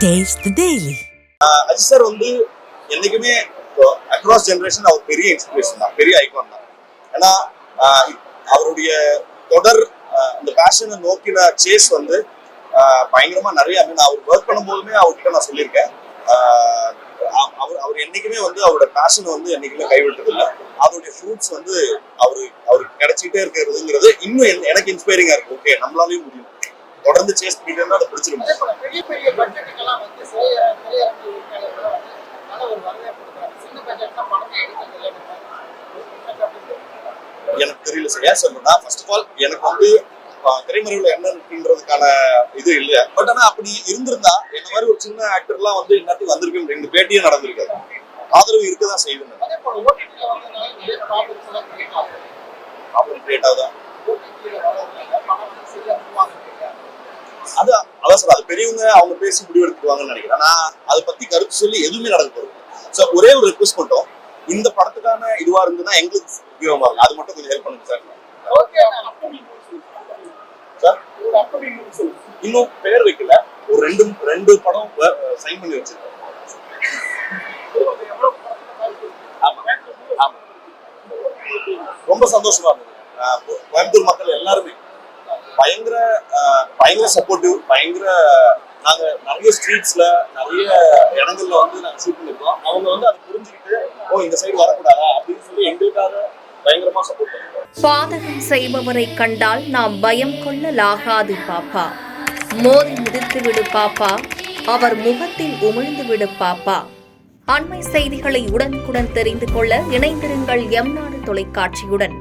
Taste the Daily. Ajith sir வந்து என்னைக்குமே across generation அவர் பெரிய இன்ஸ்பிரேஷன் தான், பெரிய ஐகான் தான். ஏன்னா அவருடைய தொடர் இந்த பேஷனை நோக்கின சேஸ் வந்து பயங்கரமா நிறைய. நான் அவர் ஒர்க் பண்ணும்போதுமே அவர்கிட்ட நான் சொல்லியிருக்கேன், அவர் என்னைக்குமே வந்து அவரோட பேஷனை வந்து என்னைக்குமே கைவிட்டது இல்லை. அதோடைய ஃப்ரூட்ஸ் வந்து அவருக்கு கிடைச்சிட்டே இருக்கிறதுங்கிறது இன்னும் எனக்கு இன்ஸ்பைரிங்கா இருக்கு. ஓகே, நம்மளாலையும் முடியும், தொடர்ந்து சேஸ் பண்ணிட்டு இருந்தா அதை பிடிச்சிருக்கும். எனக்கு தெரியல சார், ஏன் சொல்லணும்னா ஃபர்ஸ்ட் ஆஃப் ஆல் எனக்கு வந்து திரைமறைவுல என்ன இருக்குன்றதுக்கான இது இல்லை. பட் ஆனா அப்படி இருந்திருந்தா என்ன மாதிரி ஒரு சின்ன ஆக்டர்லாம் வந்து இன்னத்துக்கு வந்திருக்கும், ரெண்டு பேட்டியே நடந்திருக்காது. ஆதரவு இருக்கதான் செய்யுதுங்க. கிரியேட் ஆகுதா அதான் சார், அது பெரியவங்க அவங்க பேசி முடிவெடுத்துவாங்கன்னு நினைக்கிறேன். நான் அதை பத்தி கருத்து சொல்லி எதுவுமே நடக்க போகுது. ஸோ ஒரே ஒரு ரெக்வஸ்ட் மட்டும், இந்த படத்துக்கான இதுவா இருந்ததுன்னா எங்களுக்கு உபயோகமா இருக்கும், அது மட்டும் கொஞ்சம் ஹெல்ப் பண்ணுங்க சார். இன்னும் பேர் வைக்கல, ஒரு ரெண்டு படம் சைன் பண்ணி வச்சிருக்கோம். ரொம்ப சந்தோஷமா இருந்தது. கோயம்புத்தூர் மக்கள் எல்லாருமே பயங்கர சப்போர்ட்டிவ், நாங்க நிறைய ஸ்ட்ரீட்ஸ்ல நிறைய இடங்கள்ல வந்து நாங்க ஷூட் பண்ணிருக்கோம். அவங்க வந்து அதை புரிஞ்சுக்கிட்டு இந்த சைடு வரக்கூடாதா அப்படின்னு சொல்லி எங்களுக்காக பயங்கரமா சப்போர்ட் பண்ணிருக்கோம். பாதகம் செய்பவரை கண்டால் நாம் பயம் கொள்ளலாகாது பாப்பா, மோதி மிதித்து விடு பாப்பா, அவர் முகத்தில் உமிழ்ந்து விடு பாப்பா. அண்மை செய்திகளை உடனுக்குடன் தெரிந்து கொள்ள இணைந்திருங்கள் எம் நாடு தொலைக்காட்சியுடன்.